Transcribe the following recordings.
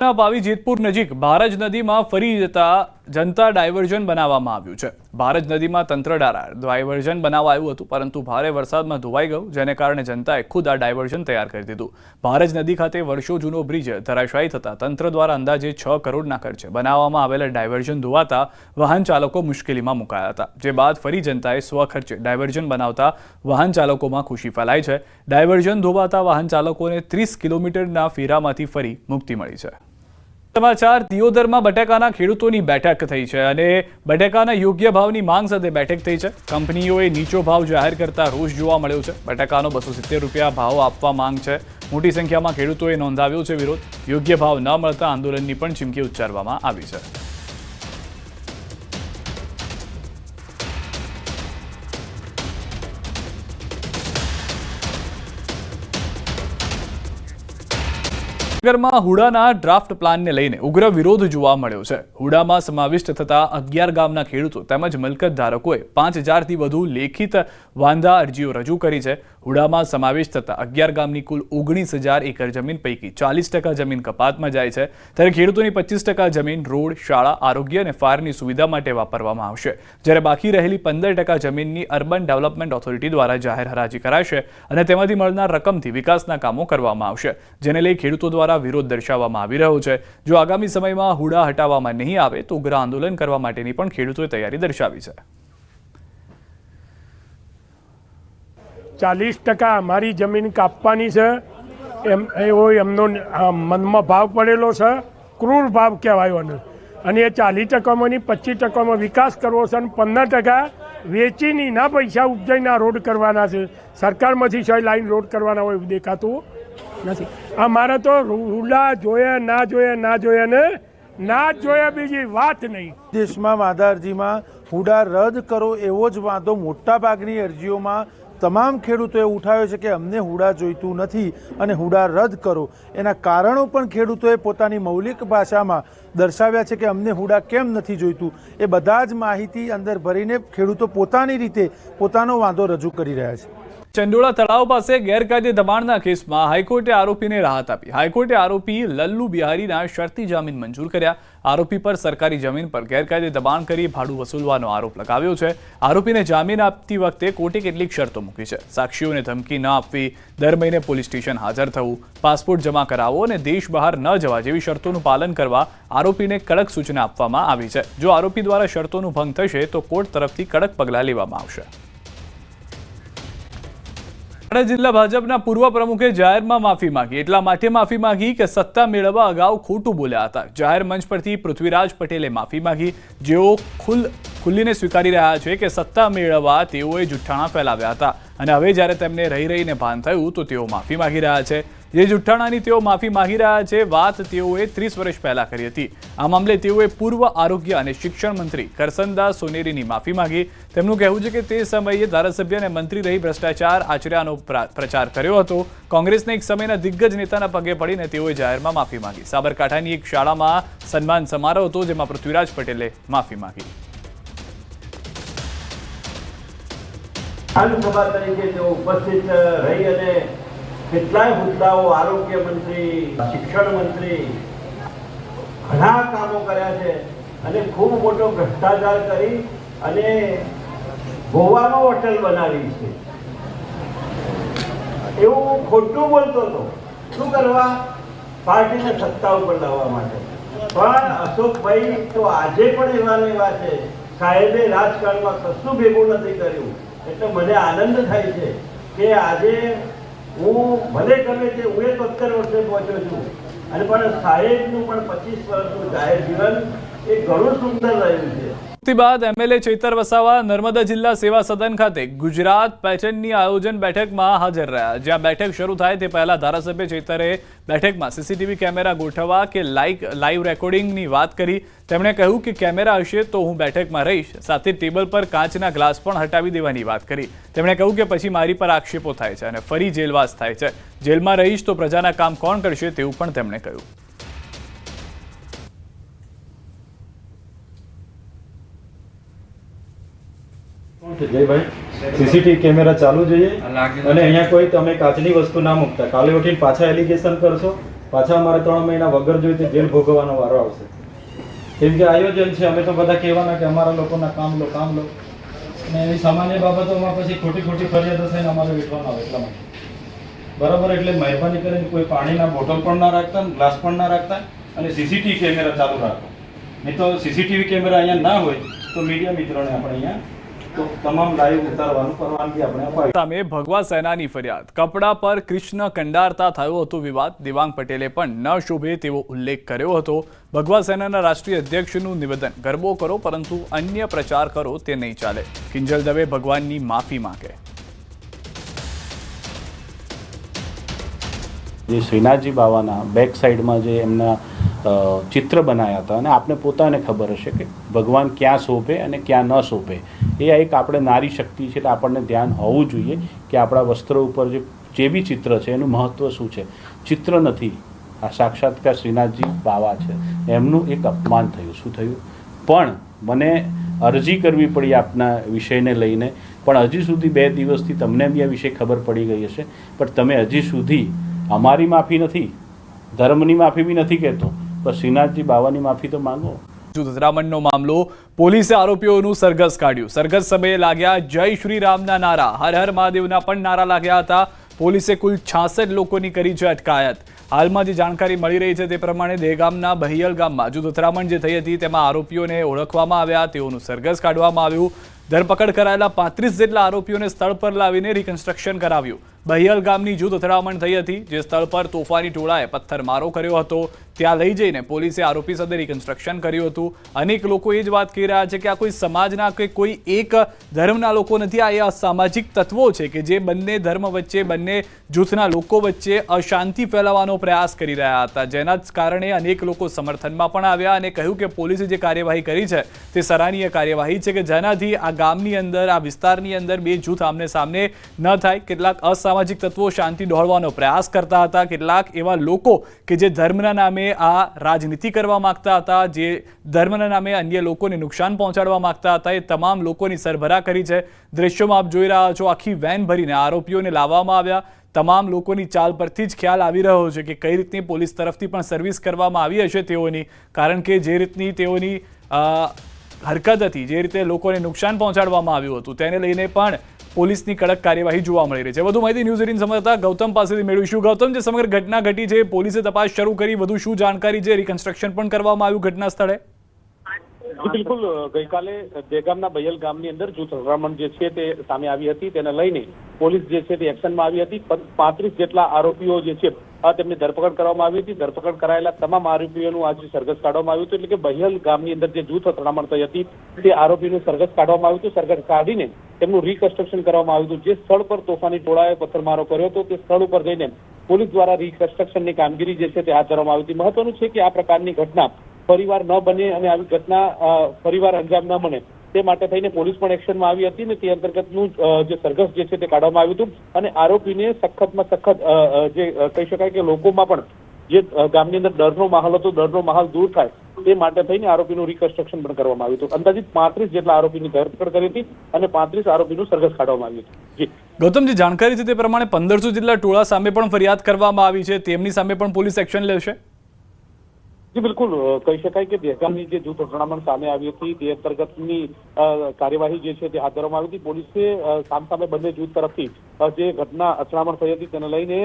ભાવી જેતપુર નજીક ભારજ નદીમાં ફરી જતા જનતા ડાયવર્ઝન બનાવવામાં આવ્યું છે। ભારજ નદીમાં તંત્ર દ્વારા ડાયવર્ઝન બનાવવા આવ્યું હતું, પરંતુ ભારે વરસાદમાં ધોવાઈ ગયું, જેને કારણે જનતાએ ખુદ આ ડાયવર્ઝન તૈયાર કરી દીધું। ભારજ નદી ખાતે વર્ષો જૂનો બ્રિજ ધરાશાયી થતા તંત્ર દ્વારા અંદાજે 6 કરોડના ખર્ચે બનાવવામાં આવેલા ડાયવર્ઝન ધોવાતા વાહન ચાલકો મુશ્કેલીમાં મુકાયા હતા, જે બાદ ફરી જનતાએ સ્વખર્ચે ડાયવર્ઝન બનાવતા વાહન ચાલકોમાં ખુશી ફેલાઈ છે। ડાયવર્ઝન ધોવાતા વાહન ચાલકોને 30 કિલોમીટરના ફેરામાંથી ફરી મુક્તિ મળી છે। समाचार दियोदરમાં બટાકાના ખેડૂતોની બેઠક થઈ છે અને બટાકાના યોગ્ય ભાવની માંગ સાથે બેઠક થઈ છે। કંપનીઓએ નીચો ભાવ જાહેર કરતા રોષ જોવા મળ્યો છે। બટાકાનો 270 રૂપિયા ભાવ આપવા માંગ છે। મોટી સંખ્યામાં ખેડૂતોએ નોંધાવ્યો છે વિરોધ। યોગ્ય ભાવ ન મળતા આંદોલનની પણ ચીમકી ઉચ્ચારવામાં આવી છે। નગરમાં હુડાના ડ્રાફ્ટ પ્લાનને લઈને ઉગ્ર વિરોધ જોવા મળ્યો છે। હુડામાં સમાવિષ્ટ થતા 11 ગામના ખેડૂતો તેમજ મિલકત ધારકોએ 5000થી વધુ લેખિત વાંધા અરજીઓ રજૂ કરી છે। હુડામાં સમાવિષ્ટ થતા 11 ગામની કુલ 19000 એકર જમીન પૈકી 40% જમીન કપાતમાં જાય છે, ત્યારે ખેડૂતોની 25% જમીન રોડ, શાળા, આરોગ્ય અને ફાયરની સુવિધા માટે વાપરવામાં આવશે, જ્યારે બાકી રહેલી 15% જમીનની અર્બન ડેવલપમેન્ટ ઓથોરિટી દ્વારા જાહેર હરાજી કરાશે અને તેમાંથી મળનાર રકમથી વિકાસના કામો કરવામાં આવશે, જેને લઈ ખેડૂતો દ્વારા વિરોધ દર્શાવવામાં આવી રહ્યો છે। જો આગામી સમયમાં હુડા હટાવવામાં નહીં આવે તો ઉગ્ર આંદોલન કરવા માટેની પણ ખેડૂતોએ તૈયારી દર્શાવી છે। 40% અમારી જમીન કાપવાની છે એવો એમનો મનમાં ભાવ પડેલો છે। ક્રૂર ભાવ કહેવાયો અને એ 40%માંની 25%માં વિકાસ કરવો છે અને 15% વેચીની ના પૈસા ઉપજાઈને રોડ કરવાના છે। સરકારમાંથી 6 લાઈન રોડ કરવાના હોય એવું દેખાતું નથી। અમારે તો હુડા જોયા ના જોયા બીજી વાત નહીં। દેશમાં વાંધા અરજીમાં હુડા રદ કરો એવો જ વાંધો મોટાભાગની અરજીઓમાં તમામ ખેડૂતોએ ઉઠાવ્યો છે કે અમને હુડા જોઈતું નથી અને હુડા રદ કરો। એના કારણો પણ ખેડૂતોએ પોતાની મૌલિક ભાષામાં દર્શાવ્યા છે કે અમને હુડા કેમ નથી જોઈતું। એ બધા જ માહિતી અંદર ભરીને ખેડૂતો પોતાની રીતે પોતાનો વાંધો રજૂ કરી રહ્યા છે। ચંડોળા તળાવ પાસે ગેરકાયદે દબાણના કેસમાં હાઈકોર્ટે આરોપીને રાહત આપી। હાઈકોર્ટે આરોપી લલ્લુ બિહારીના શરતી જામીન મંજૂર કર્યા। આરોપી પર સરકારી જમીન પર ગેરકાયદે દબાણ કરી ભાડું વસૂલવાનો આરોપ લગાવ્યો છે। આરોપીને જામીન આપતી વખતે કોર્ટે કેટલીક શરતો મૂકી છે। સાક્ષીઓને ધમકી ન આપવી, દર મહિને પોલીસ સ્ટેશન હાજર થવું, પાસપોર્ટ જમા કરાવવો અને દેશ બહાર ન જવા જેવી શરતોનું પાલન કરવા આરોપીને કડક સૂચના આપવામાં આવી છે। જો આરોપી દ્વારા શરતોનું ભંગ થશે તો કોર્ટ તરફથી કડક પગલાં લેવામાં આવશે। જિલ્લા ભાજપના પૂર્વ પ્રમુખે જાહેરમાં માફી માંગી। એટલા માટે માફી માંગી કે સત્તા મેળવવા અગાઉ ખોટું બોલ્યા હતા। જાહેર મંચ પરથી પૃથ્વીરાજ પટેલે માફી માંગી, જેઓ ખુલ્લીને સ્વીકારી રહ્યા છે કે સત્તા મેળવવા તેઓએ જુઠ્ઠાણા ફેલાવ્યા હતા અને હવે જ્યારે તેમને રહીને ભાન થયું તો તેઓ માફી માંગી રહ્યા છે। જે જુઠ્ઠાણાની તેઓ માફી માંગી રહ્યા છે, વાત તેઓએ 30 વર્ષ પહેલા કરી હતી। આ મામલે તેઓએ પૂર્વ આરોગ્ય અને શિક્ષણ મંત્રી કરસનદાસ સોનેરીની માફી માંગી। તેમનું કહેવું છે કે તે સમયે ધારાસભ્ય અને મંત્રી રહી ભ્રષ્ટાચાર આચર્યાનો પ્રચાર કર્યો હતો। કોંગ્રેસના એક સમયના દિગ્ગજ નેતાના પગે પડીને તેઓએ જાહેરમાં માફી માંગી। સાબરકાંઠાની એક શાળામાં સન્માન સમારોહ હતો, જેમાં પૃથ્વીરાજ પટેલે માફી માંગી। વિધાનસભા તરીકે તેઓ ઉપસ્થિત રહી અને કેટલાય મુદ્દાઓ આરોગ્ય મંત્રી, શિક્ષણ મંત્રી ઘણા કામો કર્યા છે અને ખૂબ મોટો ભ્રષ્ટાચાર કરી અને ગોવામાં હોટલ બનાવી છે એવું ખોટું બોલતો હતો। શું કરવા? પાર્ટીને સત્તા ઉપર લાવવા માટે। પણ અશોકભાઈ તો આજે પણ એવા છે। સાહેબે રાજકારણમાં કશું ભેગું નથી કર્યું, એટલે મને આનંદ થાય છે કે આજે હું ભલે ગમે તે હું 71 વર્ષે પહોંચ્યો છું અને પણ સાહેબનું પણ 25 વર્ષનું જાહેર જીવન એ ઘણું સુંદર રહ્યું છે। બાદ એમએલએ ચૈતર વસાવા નર્મદા જિલ્લા સેવા સદન ખાતે ગુજરાત પેટર્નની આયોજન બેઠકમાં હાજર રહ્યા। જ્યાં બેઠક શરૂ થાય તે પહેલા ધારાસભ્ય ચૈતરે બેઠકમાં સીસીટીવી કેમેરા ગોઠવવા કે લાઈવ રેકોર્ડિંગની વાત કરી। તેમણે કહ્યું કે કેમેરા હશે તો હું બેઠકમાં રહીશ, સાથે ટેબલ પર કાચના ગ્લાસ પણ હટાવી દેવાની વાત કરી। તેમણે કહ્યું કે પછી મારી પર આક્ષેપો થાય છે અને ફરી જેલવાસ થાય છે। જેલમાં રહીશ તો પ્રજાના કામ કોણ કરશે તેવું પણ તેમણે કહ્યું। જયભાઈ, સીસીટીવી કેમેરા ચાલુ જોઈએ અને અહીંયા કોઈ તમે કાચની વસ્તુ ના મૂકતા, કાલે ઉઠીને પાછા એલિગેશન કરશો પાછા અમારે 3 મહિના વગર જોઈતે જેલ ભોગવવાનો વારો આવશે. કેમ કે આયોજન છે, અમે તો બધા કહેવાના કે અમારા લોકોના કામ લો અને એવી સામાન્ય બાબતોમાં પછી ખોટી ફરિયાદો થઈને અમારે વેઠવાના આવે એટલા માટે. બરાબર, એટલે મહેરબાની કરીને કોઈ પાણીના બોટલ પણ ના રાખતા, ગ્લાસ પણ ના રાખતા અને સીસીટીવી કેમેરા ચાલુ રાખો. નહીં તો સીસીટીવી કેમેરા અહીંયા ના હોય તો મીડિયા મિત્રોને આપણે અહીંયા તો તમામ લાઈવ ઉતારવાનું પરવાનગી આપણે અપાવી. સામે ભગવા સેનાની ફરિયાદ. કપડા પર કૃષ્ણ કંડારતા થયો હતો વિવાદ. દેવાંગ પટેલે પણ ન શોભે તેવો ઉલ્લેખ કર્યો હતો. ભગવા સેનાના રાષ્ટ્રીય અધ્યક્ષનું નિવેદન, ગરબો કરો પરંતુ અન્ય પ્રચાર કરો તે નહીં ચાલે. કિંજલ દવે ભગવાનની માફી માંગે. જે શ્રીનાથજી બાવાના બેક સાઈડમાં જે એમના ચિત્ર બનાવ્યા હતા અને આપને પોતાને ખબર હશે કે ભગવાન ક્યાં શોભે અને ક્યાં ન શોભે. એ એક આપણે નારી શક્તિ છે, એટલે આપણને ધ્યાન હોવું જોઈએ કે આપણા વસ્ત્રો ઉપર જે બી ચિત્ર છે એનું મહત્ત્વ શું છે. ચિત્ર નથી, આ સાક્ષાત્કાર શ્રીનાથજી બાવા છે. એમનું એક અપમાન થયું. શું થયું? પણ મને અરજી કરવી પડી આપના વિષયને લઈને, પણ હજી સુધી 2 દિવસથી તમને બી આ વિષય ખબર પડી ગઈ હશે, પણ તમે હજી સુધી અમારી માફી નથી, ધર્મની માફી બી નથી કહેતો, પણ શ્રીનાથજી બાવાની માફી તો માંગો. અથડામણનો મામલો. પોલીસે આરોપીઓનું સરઘસ કાઢ્યું. સરઘસ સમયે લાગ્યા જય શ્રી રામના નારા. હર હર મહાદેવના પણ નારા લાગ્યા હતા. પોલીસે કુલ 66 લોકોની કરી છે અટકાયત. હાલમાં જે જાણકારી મળી રહી છે તે પ્રમાણે દહેગામના બહિયલ ગામમાં જૂથ અથડામણ જે થઈ હતી તેમાં આરોપીઓને ઓળખવામાં આવ્યા, તેઓનું સરઘસ કાઢવામાં આવ્યું. ધરપકડ કરાયેલા 35 જેટલા આરોપીઓને સ્થળ પર લાવીને રિકન્સ્ટ્રક્શન કરાવ્યું. બહિયલ ગામની જૂથ અથડામણ થઈ હતી, જે સ્થળ પર તોફાની ટોળાએ પથ્થરમારો કર્યો હતો. ત્યાં લઈ જઈને પોલીસે આરોપી સાથે રિકન્સ્ટ્રક્શન કર્યું હતું. અનેક લોકો એ જ વાત કહી રહ્યા છે કે આ કોઈ સમાજના કે કોઈ એક ધર્મના લોકો નથી, આ એ અસામાજિક તત્વો છે કે જે બંને ધર્મ વચ્ચે, બંને જૂથના લોકો વચ્ચે અશાંતિ ફેલાવવાનો પ્રયાસ કરી રહ્યા હતા, જેના જ કારણે અનેક લોકો સમર્થનમાં પણ આવ્યા અને કહ્યું કે પોલીસે જે કાર્યવાહી કરી છે તે સરાહનીય કાર્યવાહી છે કે જેનાથી આ ગામની અંદર, આ વિસ્તારની અંદર બે જૂથ આમને સામને ન થાય. કેટલાક અસામાજિક તત્વો શાંતિ દોહળવાનો પ્રયાસ કરતા હતા, કેટલાક એવા લોકો કે જે ધર્મના નામે આ રાજનીતિ કરવા માંગતા હતા, જે ધર્મના નામે અન્ય લોકોને નુકસાન પહોંચાડવા માંગતા હતા, એ તમામ લોકોની સરભરા કરી છે. દ્રશ્યોમાં આપ જોઈ રહ્યા છો, આખી વેન ભરીને આરોપીઓને લાવવામાં આવ્યા. તમામ લોકોની ચાલ પરથી જ ખ્યાલ આવી રહ્યો છે કે કઈ રીતની પોલીસ તરફથી પણ સર્વિસ કરવામાં આવી હશે તેઓની, કારણ કે જે રીતની તેઓની હરકત હતી, જે રીતે લોકોને નુકસાન પહોંચાડવામાં આવ્યું હતું, તેને લઈને પણ પોલીસની કડક કાર્યવાહી જોવા મળી રહી છે. વધુ માહિતી ન્યૂઝ 18 સંવાદદાતા ગૌતમ પાસેથી મેળવીશું. ગૌતમ, જે સમગ્ર ઘટના ઘટી છે, પોલીસે તપાસ શરૂ કરી, વધુ શું જાણકારી છે? રિકન્સ્ટ્રક્શન પણ કરવામાં આવ્યું ઘટના સ્થળે? બિલકુલ, ગઈકાલે દહેગામના બહિયલ ગામની અંદર જૂથ અથડામણ જે છે તે સામે આવી હતી, તેને લઈને પોલીસ જે છે તે એક્શનમાં આવી હતી. 35 જેટલા આરોપીઓ જે છે તેમની ધરપકડ કરવામાં આવી હતી. ધરપકડ કરાયેલા તમામ આરોપીઓનું આજે સરઘસ કાઢવામાં આવ્યું હતું. એટલે કે બહિયલ ગામની અંદર જે જૂથ અથડામણ થઈ હતી તે આરોપીનું સરઘસ કાઢવામાં આવ્યું હતું. સરઘસ કાઢીને તેમનું રિકન્સ્ટ્રક્શન કરવામાં આવ્યું હતું. જે સ્થળ પર તોફાની ટોળાએ પથ્થરમારો કર્યો હતો તે સ્થળ ઉપર જઈને પોલીસ દ્વારા રિકન્સ્ટ્રક્શનની કામગીરી જે છે તે હાથ ધરવામાં આવી હતી. મહત્વનું છે કે આ પ્રકારની ઘટના ફરીવાર ન બને અને આવી ઘટના ફરીવાર અંજામ ન બને તે માટે થઈને પોલીસ પણ એક્શનમાં આવી હતી ને તે અંતર્ગતનું જે સરઘસ જે છે તે કાઢવામાં આવ્યું હતું. અને આરોપીને સખતમાં સખત જે કહી શકાય કે લોકોમાં પણ જે ગામની અંદર ડરનો માહોલ હતો, ડરનો માહોલ દૂર થાય તે માટે થઈને આરોપીનું રિકન્સ્ટ્રક્શન પણ કરવામાં આવ્યું હતું. અંદાજિત 35 જેટલા આરોપીની ધરપકડ કરી હતી અને 35 આરોપીનું સરઘસ કાઢવામાં આવ્યું હતું. જી ગૌતમ, જે જાણકારી છે તે પ્રમાણે 1500 જેટલા ટોળા સામે પણ ફરિયાદ કરવામાં આવી છે, તેમની સામે પણ પોલીસ એક્શન લેશે? જી બિલકુલ, કહી શકાય કે દહેગામની જે જૂથ અથડામણ સામે આવી હતી તે અંતર્ગતની કાર્યવાહી જે છે તે હાથ ધરવામાં આવી હતી. પોલીસે સામસામે બંને જૂથ તરફથી જે ઘટના અથડામણ થઈ હતી તેને લઈને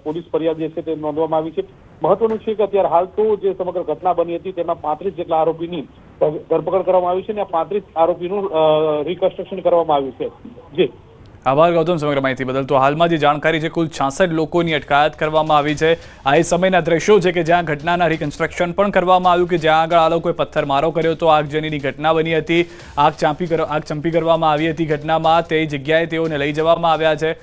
પોલીસ ફરિયાદ જે છે તે નોંધવામાં આવી છે. મહત્વનું છે કે અત્યારે હાલ તો જે સમગ્ર ઘટના બની હતી તેમાં 35 જેટલા આરોપીની ધરપકડ કરવામાં આવી છે અને આ 35 આરોપીનું રિકન્સ્ટ્રક્શન કરવામાં આવ્યું છે. જી આભાર ગૌતમ સમગ્ર માહિતી બદલ. તો હાલમાં જે જાણકારી છે, કુલ 66 લોકોની અટકાયત કરવામાં આવી છે. આ એ સમયના દ્રશ્યો છે કે જ્યાં ઘટનાના રિકન્સ્ટ્રક્શન પણ કરવામાં આવ્યું, કે જ્યાં આગળ આ લોકોએ પથ્થરમારો કર્યો હતો, આગજનીની ઘટના બની હતી, આગ ચંપી કરવામાં આવી હતી ઘટનામાં, તે જગ્યાએ તેઓને લઈ જવામાં આવ્યા છે.